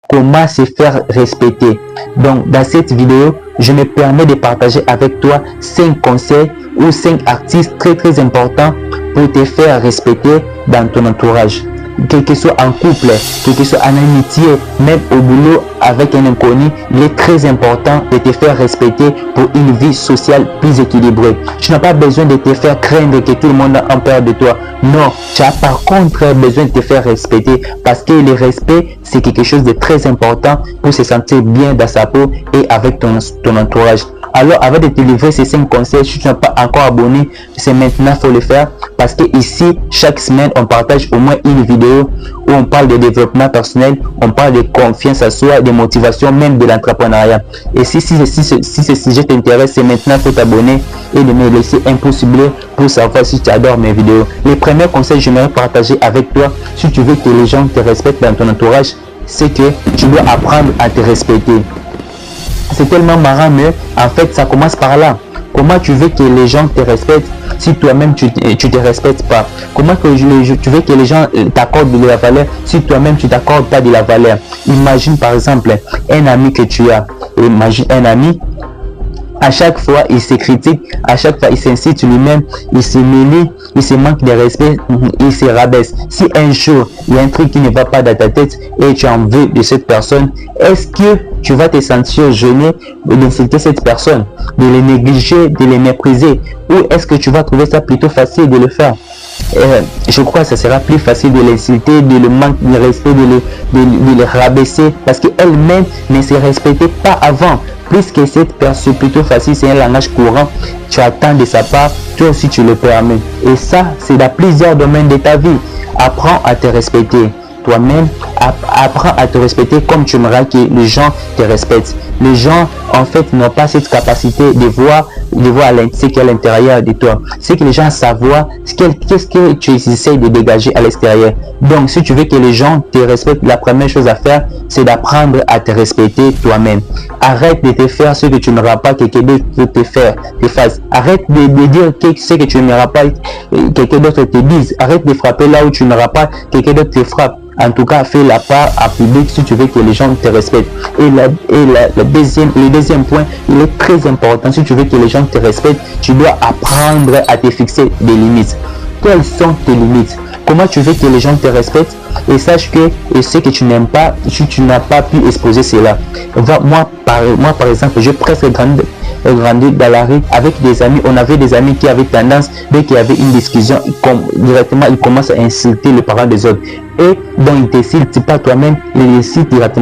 comment se faire respecter. Donc dans cette vidéo, je me permets de partager avec toi 5 conseils ou 5 artistes très importants pour te faire respecter dans ton entourage. Quel que soit en couple, quel que soit en amitié, même au boulot avec un inconnu, il est très important de te faire respecter pour une vie sociale plus équilibrée. Tu n'as pas besoin de te faire craindre que tout le monde a peur de toi. Non, tu as par contre besoin de te faire respecter parce que le respect, c'est quelque chose de très important pour se sentir bien dans sa peau et avec ton entourage. Alors, avant de te livrer ces 5 conseils, si tu n'es pas encore abonné, c'est maintenant qu'il faut le faire parce que ici, chaque semaine, on partage au moins une vidéo où on parle de développement personnel, on parle de confiance à soi, de motivation, même de l'entrepreneuriat. Et si ce sujet t'intéresse, c'est maintenant qu'il faut t'abonner et de me laisser un pouce bleu pour savoir si tu adores mes vidéos. Les premiers conseils que j'aimerais partager avec toi, si tu veux que les gens te respectent dans ton entourage, c'est que tu dois apprendre à te respecter. C'est tellement marrant, mais en fait ça commence par là. Comment tu veux que les gens te respectent si toi-même tu te respectes pas? Comment que tu veux que les gens t'accordent de la valeur si toi-même tu t'accordes pas de la valeur? Imagine par exemple un ami que tu as. Imagine un ami, à chaque fois il se critique, à chaque fois il s'incite lui-même, il se mêle, il se manque de respect, il se rabaisse. Si un jour il y a un truc qui ne va pas dans ta tête et tu en veux de cette personne, est-ce que tu vas te sentir gêné d'insulter cette personne, de les négliger, de les mépriser, ou est-ce que tu vas trouver ça plutôt facile de le faire? Je crois que ça sera plus facile de l'insulter, de le manquer de respect, de le rabaisser parce qu'elle-même ne se respectait pas avant. Puisque cette personne, plutôt facile, c'est un langage courant, tu attends de sa part, toi aussi tu le permets. Et ça, c'est dans plusieurs domaines de ta vie. Apprends à te respecter toi-même, apprends à te respecter comme tu aimerais que les gens te respectent. Les gens, en fait, n'ont pas cette capacité de voir ce qu'il y a à l'intérieur de toi. C'est que les gens savent qu'est-ce que tu essaies de dégager à l'extérieur. Donc, si tu veux que les gens te respectent, la première chose à faire, c'est d'apprendre à te respecter toi-même. Arrête de te faire ce que tu n'auras pas quelqu'un d'autre peut te faire, te fasse. Arrête de dire ce que tu n'auras pas quelqu'un d'autre te dise. Arrête de frapper là où tu n'auras pas quelqu'un d'autre te frappe. En tout cas, fais la part à public si tu veux que les gens te respectent. Et le deuxième point, il est très important. Si tu veux que les gens te respectent, tu dois apprendre à te fixer des limites. Quelles sont tes limites? Comment tu veux que les gens te respectent? Et sache que ce que tu n'aimes pas, si tu n'as pas pu exposer cela. Moi par exemple, j'ai presque grandi dans la rue avec des amis. On avait des amis qui avaient tendance, dès qu'il y avait une discussion, directement ils commencent à insulter les parents des autres. Et donc ils ne t'insultent pas toi-même, ils insultent directement